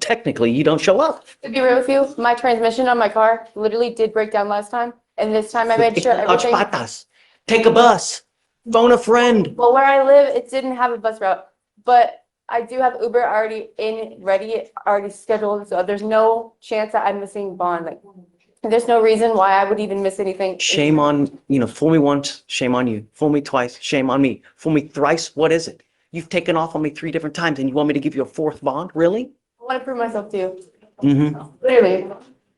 technically you don't show up. To be real with you, my transmission on my car literally did break down last time, and this time I made sure everything. Patas. Take a bus. Phone a friend. Well, where I live, it didn't have a bus route, but I do have Uber already ready, already scheduled, so there's no chance that I'm missing bond. Like, there's no reason why I would even miss anything. Shame on, fool me once, shame on you. Fool me twice, shame on me. Fool me thrice, what is it? You've taken off on me 3 different times and you want me to give you a 4th bond? Really? I want to prove myself to you. Mm-hmm. Literally.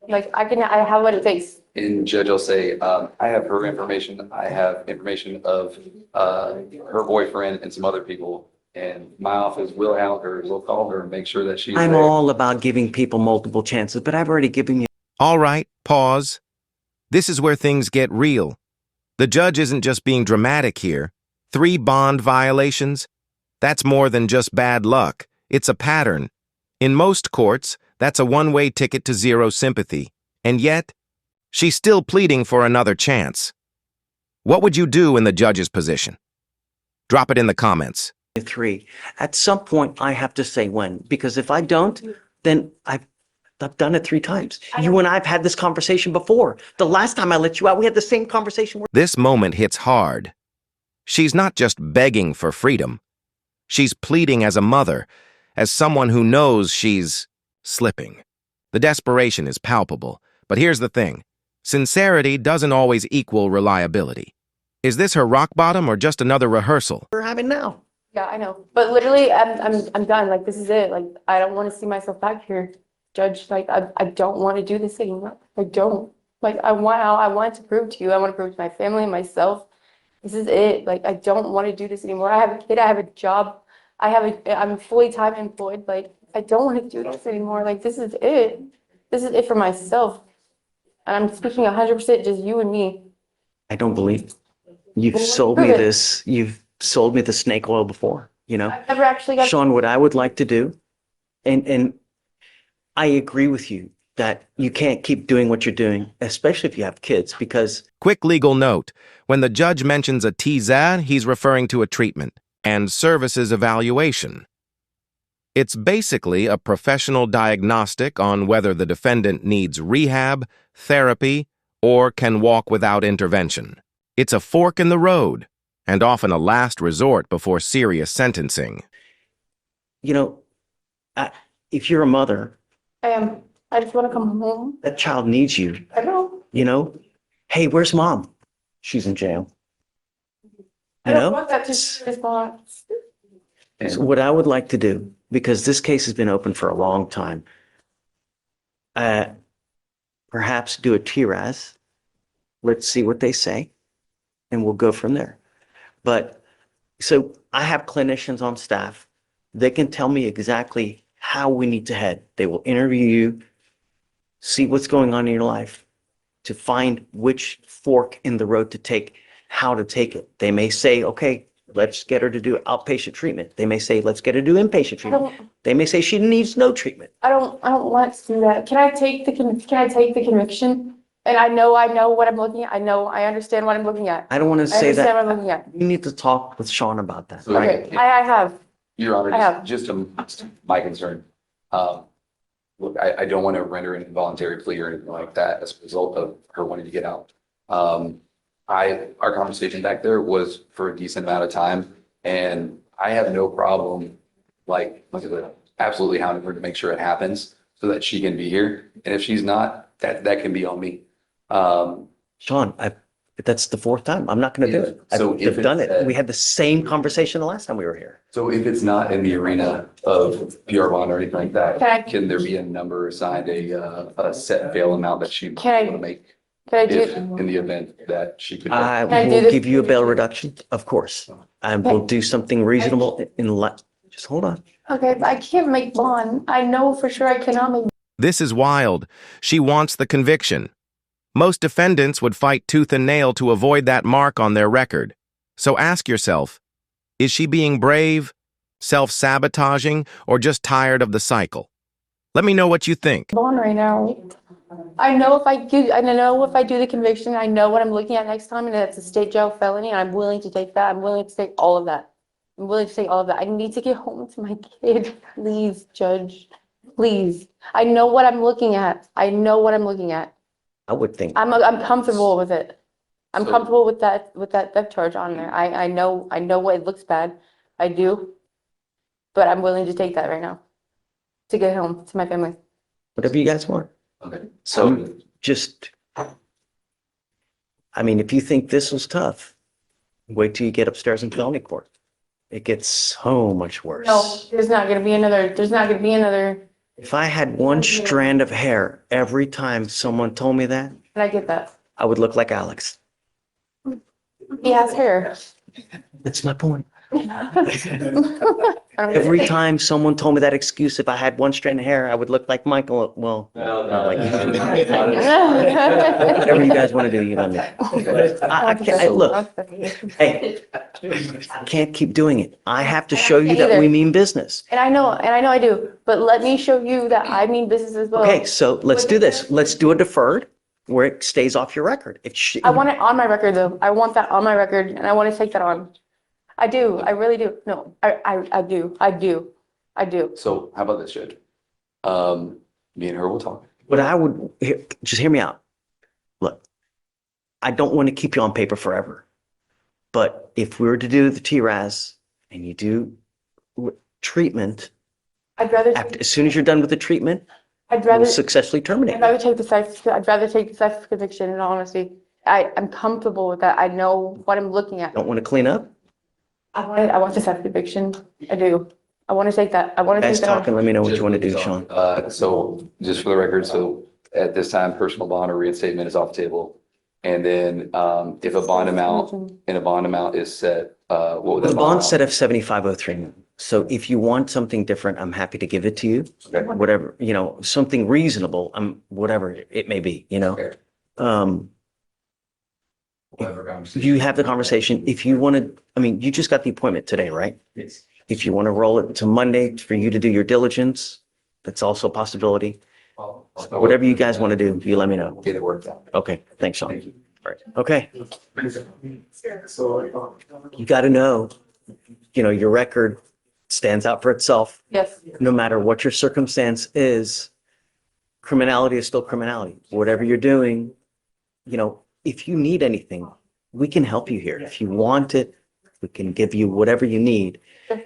Like, I have what it takes. And Judge, I'll say, I have her information. I have information of her boyfriend and some other people. And my office will hound her, will call her and make sure that she's I'm there. all about giving people multiple chances, but I've already given you. All right, pause. This is where things get real. The judge isn't just being dramatic here. 3 bond violations? That's more than just bad luck. It's a pattern. In most courts, that's a one-way ticket to 0 sympathy. And yet, she's still pleading for another chance. What would you do in the judge's position? Drop it in the comments. 3. At some point, I have to say when, because if I don't, then I've done it 3 times. You and I've had this conversation before. The last time I let you out, we had the same conversation. This moment hits hard. She's not just begging for freedom. She's pleading as a mother, as someone who knows she's slipping. The desperation is palpable. But here's the thing. Sincerity doesn't always equal reliability. Is this her rock bottom or just another rehearsal? We're having now. Yeah, I know. But literally, I'm done. Like, this is it. Like, I don't want to see myself back here, Judge. Like, I don't want to do this anymore. I don't. Like, I want to prove to you. I want to prove to my family and myself. This is it. Like, I don't want to do this anymore. I have a kid. I have a job. I'm fully time employed. Like, I don't want to do this anymore. Like, this is it. This is it for myself. And I'm speaking 100% just you and me. I don't believe it. You've sold me this. You've sold me the snake oil before, I've never actually got. Sean, what I would like to do, and I agree with you that you can't keep doing what you're doing, especially if you have kids, because. Quick legal note. When the judge mentions a TZAD, he's referring to a treatment and services evaluation. It's basically a professional diagnostic on whether the defendant needs rehab, therapy, or can walk without intervention. It's a fork in the road, and often a last resort before serious sentencing. If you're a mother. I am. I just want to come home. That child needs you. I know. Hey, where's mom? She's in jail. I don't want that to response. So what I would like to do, because this case has been open for a long time, perhaps do a TRAS. Let's see what they say, and we'll go from there. But so I have clinicians on staff. They can tell me exactly how we need to head. They will interview you, see what's going on in your life, to find which fork in the road to take, how to take it. They may say, okay, let's get her to do outpatient treatment. They may say, let's get her to do inpatient treatment. They may say she needs no treatment. I don't want to do that. Can I take the conviction? And I know what I'm looking at. I understand what I'm looking at. I don't want to I say understand that. what I'm looking at. You need to talk with Sean about that. So, Okay, I have. Your Honor, I have. just my concern. Look, I don't want to render an involuntary plea or anything like that as a result of her wanting to get out. Our conversation back there was for a decent amount of time, and I have no problem, absolutely hounding her to make sure it happens so that she can be here. And if she's not, that can be on me. Sean, that's the 4th time. I'm not going to do it. So I've done it. We had the same conversation the last time we were here. So if it's not in the arena of PR bond or anything like that, Okay. can there be a number assigned, a set bail amount that she Can I- want to make? Can I do? If in the event that she could. I Can I do will this? give you a bail reduction, of course. I will do something reasonable just hold on. Okay, but I can't make bond. I know for sure I cannot make. This is wild. She wants the conviction. Most defendants would fight tooth and nail to avoid that mark on their record. So ask yourself, is she being brave, self-sabotaging, or just tired of the cycle? Let me know what you think. Bond right now. I know if I do the conviction, I know what I'm looking at next time, and it's a state jail felony, and I'm willing to take that. I'm willing to take all of that. I need to get home to my kid, please, Judge. Please. I know what I'm looking at. I know what I'm looking at. I would think, I'm comfortable with it. I'm So- comfortable with that theft charge on there. I know what it looks bad. I do. But I'm willing to take that right now to get home to my family. whatever you guys want. Okay, so, Just, I mean, if you think this was tough, wait till you get upstairs in felony court. It gets so much worse. No, there's not gonna be another, If I had one strand of hair every time someone told me that, and I get that. I would look like Alex. He has hair. That's my point. I don't get Every it. time someone told me that excuse, if I had one strand of hair, I would look like Michael. Well, whatever you guys want to do, you let me. I can't, look, hey, I can't keep doing it. I have to show you that we mean business. And I know I do, but let me show you that I mean business as well. Okay, so let's do this. Let's do a deferred where it stays off your record. I want it on my record though. I want that on my record and I want to take that on. I do. I really do. No, I do. I do. I do. so how about this, Judge? Me and her will talk. But I would, just hear me out. Look, I don't want to keep you on paper forever. But if we were to do the TRAS and you do treatment, I'd rather, as soon as you're done with the treatment, I'd we'll rather, successfully terminate. I'd rather take the sex, I'd rather take the sex conviction in all honesty. I'm comfortable with that. I know what I'm looking at. Don't want to clean up? I want the sex conviction. I do. I want to take that. I want to Guys take that talking, on. let me know what you want to do, Sean. So just for the record, so at this time, personal bond or reinstatement is off the table. And then, if a bond amount is set, what would that The bond bond's set amount? at 7503. So if you want something different, I'm happy to give it to you. Okay. Whatever, something reasonable, whatever it may be, Okay. Um, We'll have our conversation. you have the conversation. If you want to, you just got the appointment today, right? Yes. If you want to roll it to Monday for you to do your diligence, that's also a possibility. Whatever you guys want to do, you let me know. Get it worked out. Okay, thanks, Sean. Thank you. All right, okay. You got to know, your record stands out for itself. Yes. No matter what your circumstance is, criminality is still criminality. Whatever you're doing, if you need anything, we can help you here. If you want it, we can give you whatever you need.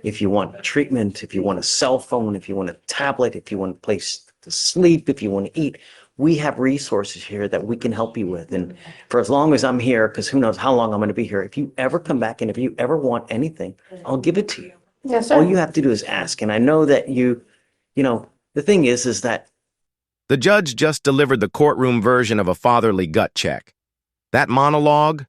If you want treatment, if you want a cell phone, if you want a tablet, if you want a place to sleep, if you want to eat, we have resources here that we can help you with. And for as long as I'm here, because who knows how long I'm going to be here, if you ever come back and if you ever want anything, I'll give it to you. Yes, All sir. you have to do is ask. And I know that the thing is that The judge just delivered the courtroom version of a fatherly gut check. That monologue,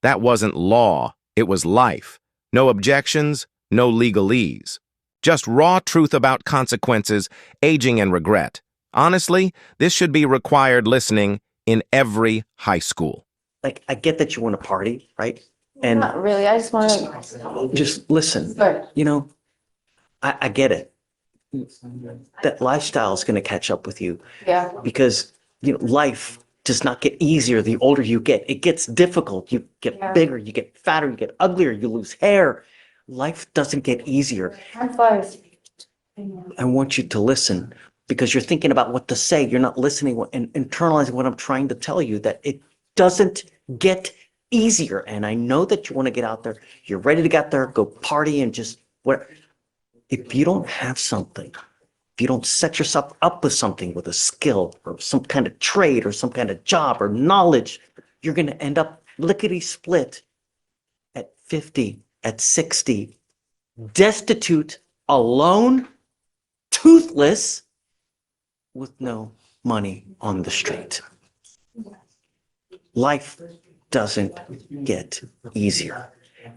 that wasn't law, it was life. No objections, no legalese. Just raw truth about consequences, aging, and regret. Honestly, this should be required listening in every high school. like, I get that you want to party, right? And Not really. I just want to. just listen, But I get it. That lifestyle is going to catch up with you yeah. because, life does not get easier the older you get. It gets difficult. You get Yeah. bigger, you get fatter, you get uglier, you lose hair. Life doesn't get easier. Time flies. I want you to listen because you're thinking about what to say. You're not listening and internalizing what I'm trying to tell you, that it doesn't get easier. And I know that you want to get out there. You're ready to get out there, go party and just what. If you don't have something, if you don't set yourself up with something, with a skill or some kind of trade or some kind of job or knowledge, you're going to end up lickety split at 50, at 60, destitute, alone, toothless, with no money on the street. Life doesn't get easier.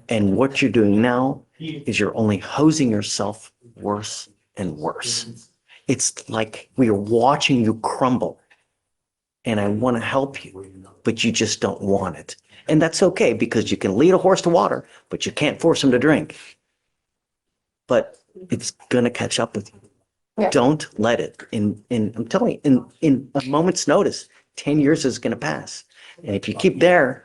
And what you're doing now is you're only hosing yourself worse and worse. It's like we are watching you crumble. And I want to help you, but you just don't want it. And that's okay because you can lead a horse to water, but you can't force him to drink. But it's going to catch up with you. Yeah. Don't let it. I'm telling you, in a moment's notice, 10 years is going to pass. And if you keep there,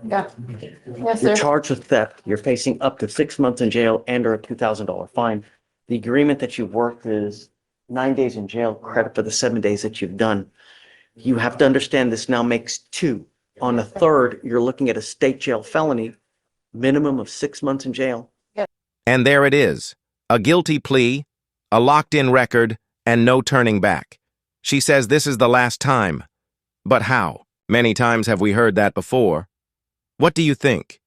Yeah. Yes, you're sir. charged with theft. You're facing up to 6 months in jail and or a $2,000 fine. The agreement that you've worked is 9 days in jail, credit for the 7 days that you've done. You have to understand this now makes 2. On the 3rd, you're looking at a state jail felony, minimum of 6 months in jail. And there it is, a guilty plea, a locked-in record, and no turning back. She says this is the last time. But how? Many times have we heard that before. What do you think?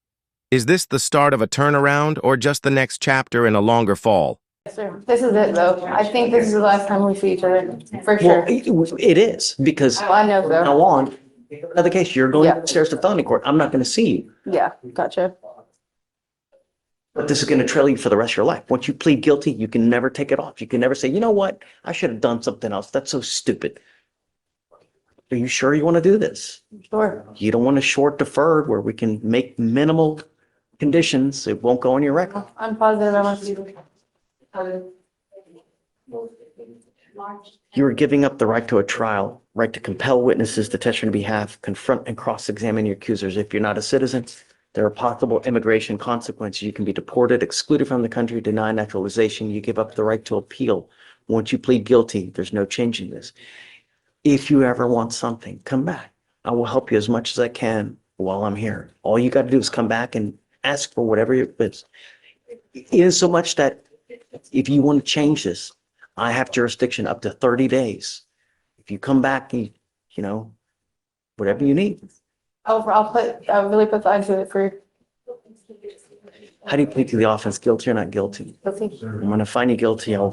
Is this the start of a turnaround or just the next chapter in a longer fall? Yes, sir. This is it, though. I think this is the last time we see each other, for sure. Well, it is, because Oh, I know, from so. now on, another case, you're going Yeah. upstairs to felony court. I'm not going to see you. Yeah, gotcha. But this is going to trail you for the rest of your life. Once you plead guilty, you can never take it off. You can never say, you know what? I should have done something else. That's so stupid. Are you sure you want to do this? Sure. You don't want a short deferred where we can make minimal conditions. It won't go on your record. I'm positive I want to do You are giving up the right to a trial, right to compel witnesses to testify on your behalf, confront and cross-examine your accusers. If you're not a citizen, there are possible immigration consequences. You can be deported, excluded from the country, denied naturalization. You give up the right to appeal. Once you plead guilty, there's no changing this. If you ever want something, come back. I will help you as much as I can while I'm here. All you got to do is come back and ask for whatever it is. It is so much that if you want to change this, I have jurisdiction up to 30 days. If you come back, whatever you need. I'll really put the into it for How do you plead to the offense? Guilty or not guilty? guilty. I'm going to find you guilty. I'll